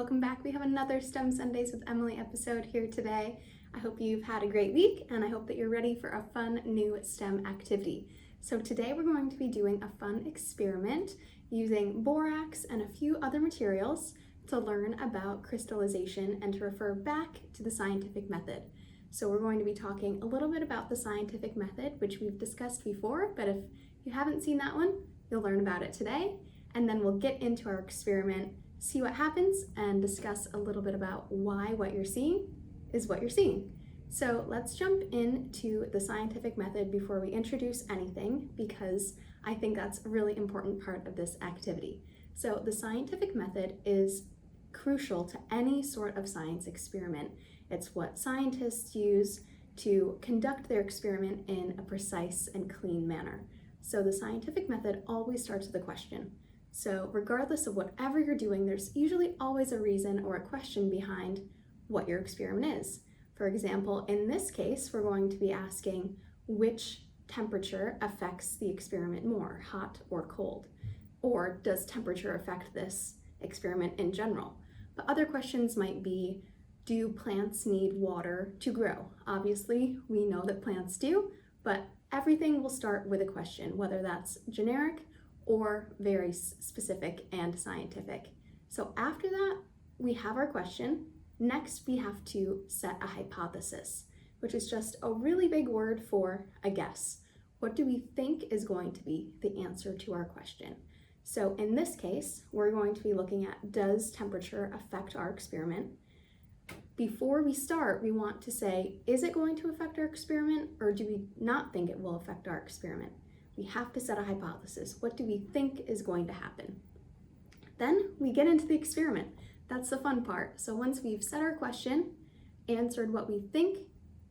welcome back. We have another STEM Sundays with Emily episode here today. I hope you've had a great week and I hope that you're ready for a fun new STEM activity. So today we're going to be doing a fun experiment using borax and a few other materials to learn about crystallization and to refer back to the scientific method. So we're going to be talking a little bit about the scientific method, which we've discussed before, but if you haven't seen that one, you'll learn about it today. And then we'll get into our experiment, see what happens, and discuss a little bit about why what you're seeing is what you're seeing. So let's jump into the scientific method before we introduce anything, because I think that's a really important part of this activity. So the scientific method is crucial to any sort of science experiment. It's what scientists use to conduct their experiment in a precise and clean manner. So the scientific method always starts with a question. So regardless of whatever you're doing, there's usually always a reason or a question behind what your experiment is. For example, in this case, we're going to be asking which temperature affects the experiment more, hot or cold? Or does temperature affect this experiment in general? But other questions might be, do plants need water to grow? Obviously, we know that plants do, but everything will start with a question, whether that's generic or very specific and scientific. So after that, we have our question. Next, we have to set a hypothesis, which is just a really big word for a guess. What do we think is going to be the answer to our question? So in this case, we're going to be looking at, does temperature affect our experiment? Before we start, we want to say, is it going to affect our experiment, or do we not think it will affect our experiment? We have to set a hypothesis. What do we think is going to happen? Then we get into the experiment. That's the fun part. So once we've set our question, answered what we think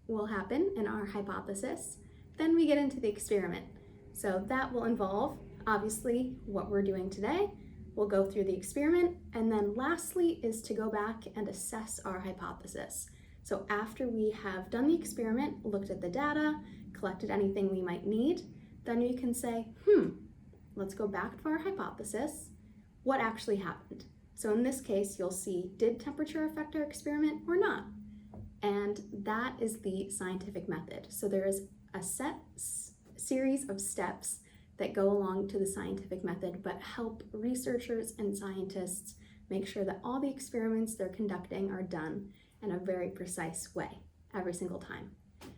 will happen in our hypothesis, then we get into the experiment. So that will involve, obviously, what we're doing today. We'll go through the experiment, and then lastly is to go back and assess our hypothesis. So after we have done the experiment, looked at the data, collected anything we might need, then we can say, let's go back to our hypothesis. What actually happened? So in this case, you'll see, did temperature affect our experiment or not? And that is the scientific method. So there is a set series of steps that go along to the scientific method, but help researchers and scientists make sure that all the experiments they're conducting are done in a very precise way every single time.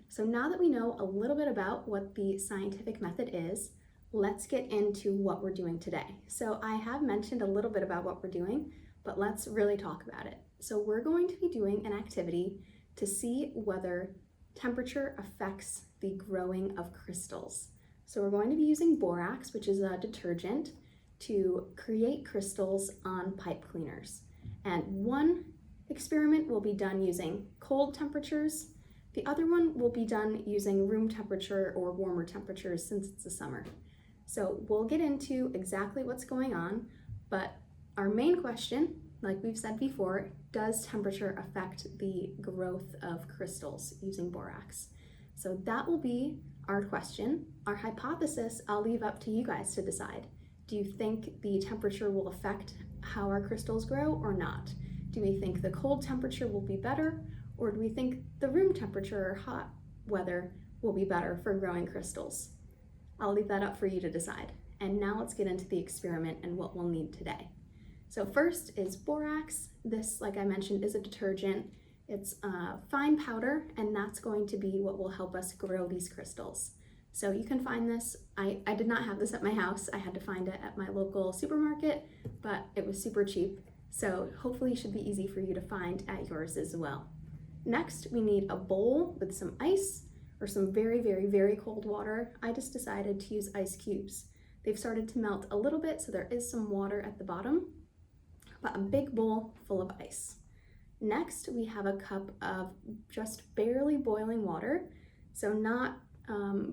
So now that we know a little bit about what the scientific method is, let's get into what we're doing today. So I have mentioned a little bit about what we're doing, but let's really talk about it. So we're going to be doing an activity to see whether temperature affects the growing of crystals. So we're going to be using borax, which is a detergent, to create crystals on pipe cleaners. And one experiment will be done using cold temperatures. The other one will be done using room temperature or warmer temperatures since it's the summer. So we'll get into exactly what's going on, but our main question, like we've said before, does temperature affect the growth of crystals using borax? So that will be our question. Our hypothesis, I'll leave up to you guys to decide. Do you think the temperature will affect how our crystals grow or not? Do we think the cold temperature will be better, or do we think the room temperature or hot weather will be better for growing crystals? I'll leave that up for you to decide. And now let's get into the experiment and what we'll need today. So first is borax. This, like I mentioned, is a detergent. It's a fine powder, and that's going to be what will help us grow these crystals. So you can find this. I did not have this at my house. I had to find it at my local supermarket, but it was super cheap. So hopefully it should be easy for you to find at yours as well. Next, we need a bowl with some ice or some very, very, very cold water. I just decided to use ice cubes. They've started to melt a little bit, so there is some water at the bottom, but a big bowl full of ice. Next, we have a cup of just barely boiling water, so not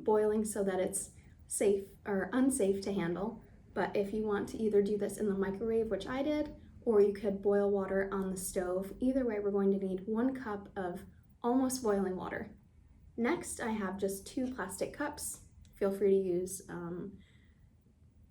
boiling so that it's safe or unsafe to handle, but if you want to either do this in the microwave, which I did, or you could boil water on the stove. Either way, we're going to need 1 cup of almost boiling water. Next, I have just 2 plastic cups. Feel free to use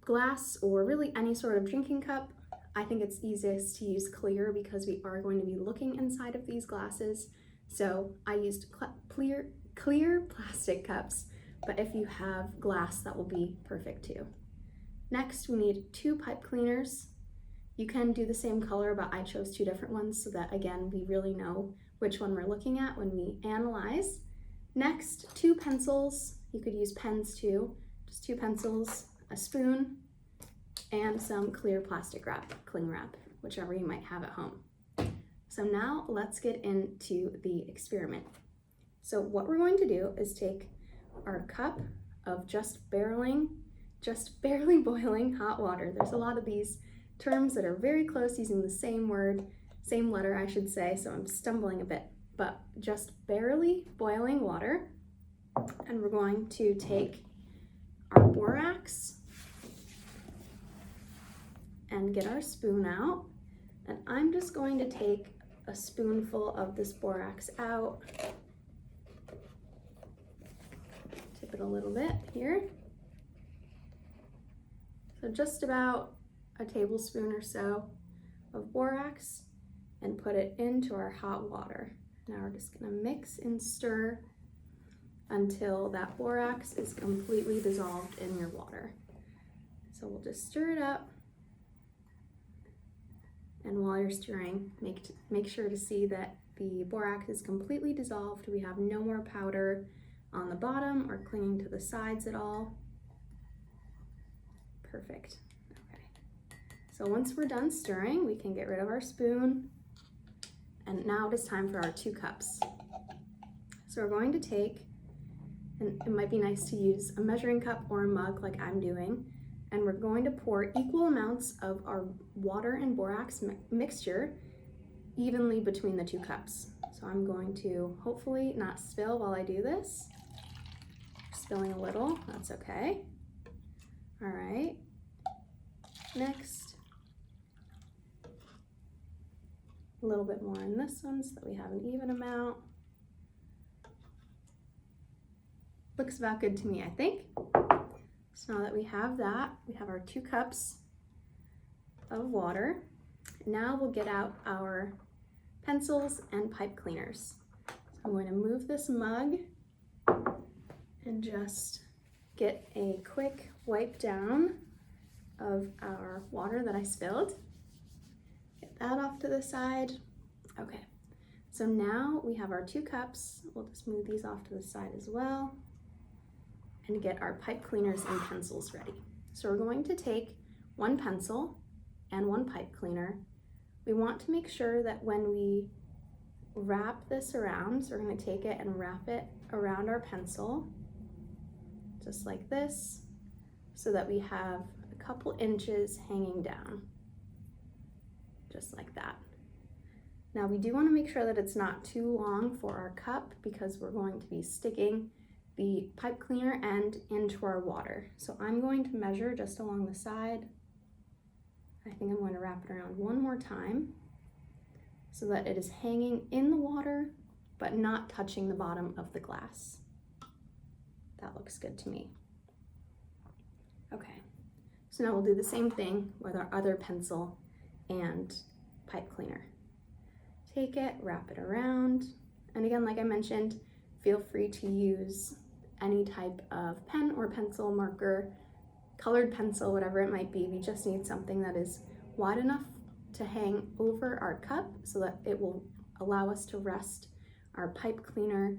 glass or really any sort of drinking cup. I think it's easiest to use clear because we are going to be looking inside of these glasses. So I used clear plastic cups, but if you have glass, that will be perfect too. Next, we need 2 pipe cleaners. You can do the same color, but I chose 2 different ones so that, again, we really know which one we're looking at when we analyze. Next, 2 pencils. You could use pens too. Just 2 pencils, a spoon, and some clear plastic wrap, cling wrap, whichever you might have at home. So now let's get into the experiment. So what we're going to do is take our cup of just barely boiling hot water. There's a lot of these terms that are very close using the same word, same letter I should say, so I'm stumbling a bit, but just barely boiling water. And we're going to take our borax and get our spoon out. And I'm just going to take a spoonful of this borax out. Tip it a little bit here. So just about a tablespoon or so of borax and put it into our hot water. Now we're just gonna mix and stir until that borax is completely dissolved in your water. So we'll just stir it up. And while you're stirring, make sure to see that the borax is completely dissolved. We have no more powder on the bottom or clinging to the sides at all. Perfect. Okay. So once we're done stirring, we can get rid of our spoon. And now it is time for our 2 cups. So we're going to take, and it might be nice to use a measuring cup or a mug like I'm doing, and we're going to pour equal amounts of our water and borax mixture evenly between the 2 cups. So I'm going to hopefully not spill while I do this. Spilling a little, that's okay. All right, next, a little bit more in this one so that we have an even amount. Looks about good to me, I think. So now that we have that, we have our 2 cups of water. Now we'll get out our pencils and pipe cleaners. So I'm going to move this mug and just get a quick wipe down of our water that I spilled. Get that off to the side. Okay, so now we have our 2 cups. We'll just move these off to the side as well and get our pipe cleaners and pencils ready. So we're going to take 1 pencil and 1 pipe cleaner. We want to make sure that when we wrap this around, so we're going to take it and wrap it around our pencil, just like this, so that we have a couple inches hanging down, just like that. Now we do want to make sure that it's not too long for our cup because we're going to be sticking the pipe cleaner end into our water. So I'm going to measure just along the side. I think I'm going to wrap it around 1 more time so that it is hanging in the water but not touching the bottom of the glass. That looks good to me. Okay, so now we'll do the same thing with our other pencil and pipe cleaner. Take it, wrap it around, and again, like I mentioned, feel free to use any type of pen or pencil, marker, colored pencil, whatever it might be. We just need something that is wide enough to hang over our cup so that it will allow us to rest our pipe cleaner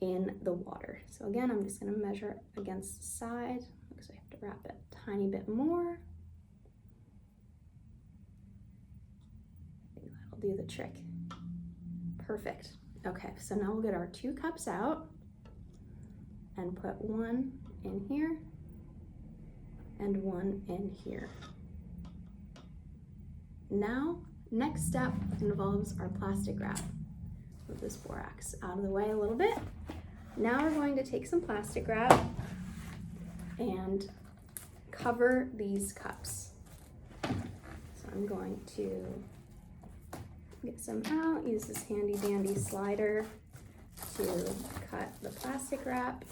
in the water. So again, I'm just going to measure against the side. Looks like I have to wrap it a tiny bit more. I think that'll do the trick. Perfect. Okay, so now we'll get our 2 cups out and put 1 in here and 1 in here. Now, next step involves our plastic wrap. Move this borax out of the way a little bit. Now we're going to take some plastic wrap and cover these cups. So I'm going to get some out, use this handy dandy slider to cut the plastic wrap.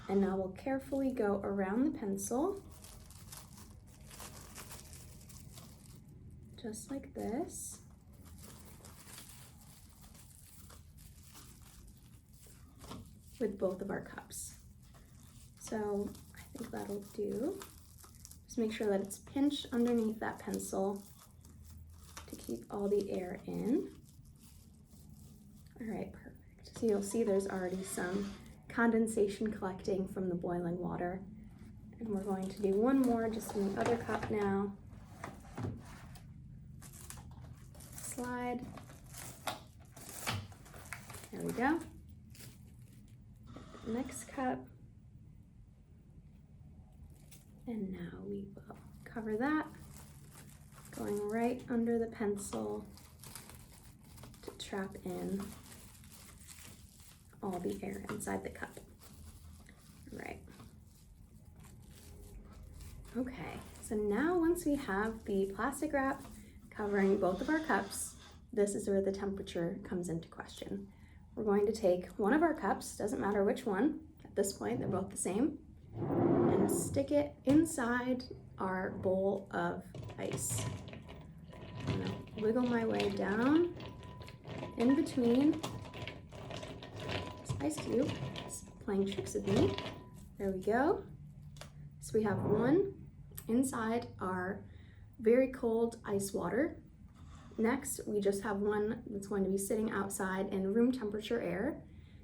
And now we'll carefully go around the pencil just like this. With both of our cups. So I think that'll do. Just make sure that it's pinched underneath that pencil to keep all the air in. All right, perfect. So you'll see there's already some condensation collecting from the boiling water. And we're going to do one more just in the other cup now. Slide. There we go. Next cup. And now we will cover that, going right under the pencil to trap in all the air inside the cup. All right. Okay, so now once we have the plastic wrap covering both of our cups, this is where the temperature comes into question. We're going to take one of our cups, doesn't matter which one, at this point they're both the same, and stick it inside our bowl of ice. I'm gonna wiggle my way down in between this ice cube. It's playing tricks with me. There we go. So we have one inside our very cold ice water. Next, we just have one that's going to be sitting outside in room temperature air,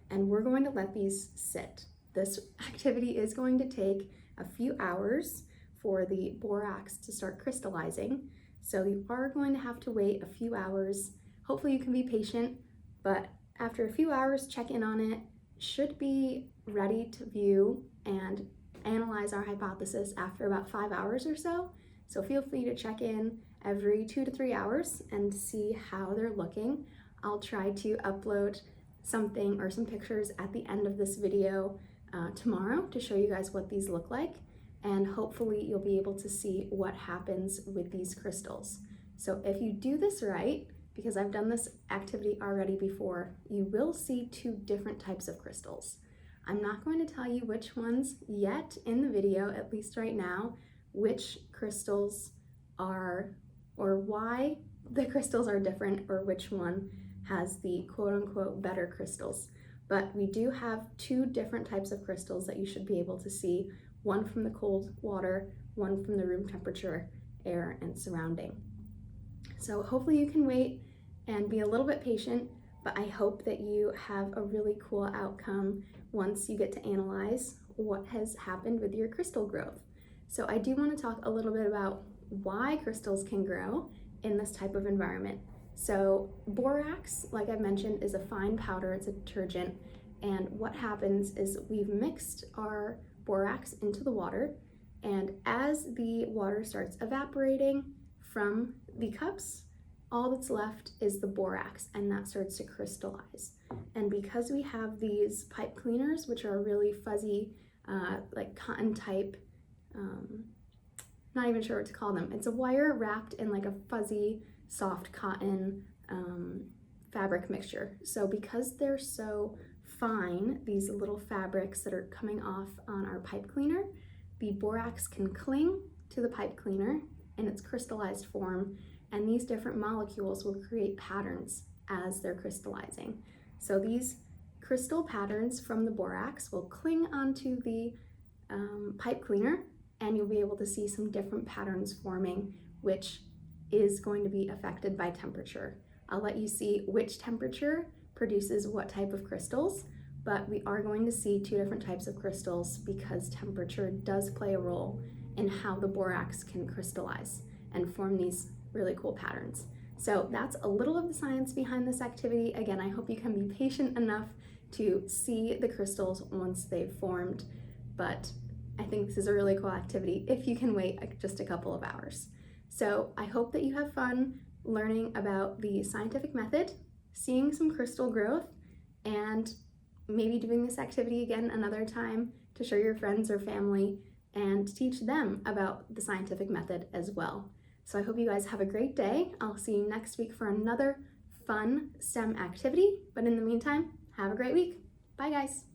and we're going to let these sit. This activity is going to take a few hours for the borax to start crystallizing. So you are going to have to wait a few hours. Hopefully you can be patient, but after a few hours, check in on it. Should be ready to view and analyze our hypothesis after about 5 hours or so. So feel free to check in every 2 to 3 hours and see how they're looking. I'll try to upload something or some pictures at the end of this video tomorrow to show you guys what these look like, and hopefully you'll be able to see what happens with these crystals. So if you do this right, because I've done this activity already before, you will see 2 different types of crystals. I'm not going to tell you which ones yet in the video, at least right now, which crystals are, or why the crystals are different, or which one has the quote-unquote better crystals. But we do have 2 different types of crystals that you should be able to see, one from the cold water, one from the room temperature air and surrounding. So hopefully you can wait and be a little bit patient, but I hope that you have a really cool outcome once you get to analyze what has happened with your crystal growth. So I do want to talk a little bit about why crystals can grow in this type of environment. So borax, like I mentioned, is a fine powder, it's a detergent, and what happens is we've mixed our borax into the water, and as the water starts evaporating from the cups, all that's left is the borax, and that starts to crystallize. And because we have these pipe cleaners, which are really fuzzy, like cotton type, not even sure what to call them. It's a wire wrapped in like a fuzzy, soft cotton fabric mixture. So because they're so fine, these little fabrics that are coming off on our pipe cleaner, the borax can cling to the pipe cleaner in its crystallized form, and these different molecules will create patterns as they're crystallizing. So these crystal patterns from the borax will cling onto the pipe cleaner, and you'll be able to see some different patterns forming, which is going to be affected by temperature. I'll let you see which temperature produces what type of crystals, but we are going to see 2 different types of crystals because temperature does play a role in how the borax can crystallize and form these really cool patterns. So that's a little of the science behind this activity. Again, I hope you can be patient enough to see the crystals once they've formed, but I think this is a really cool activity if you can wait just a couple of hours. So I hope that you have fun learning about the scientific method, seeing some crystal growth, and maybe doing this activity again another time to show your friends or family and teach them about the scientific method as well. So I hope you guys have a great day. I'll see you next week for another fun STEM activity, but in the meantime, have a great week. Bye guys.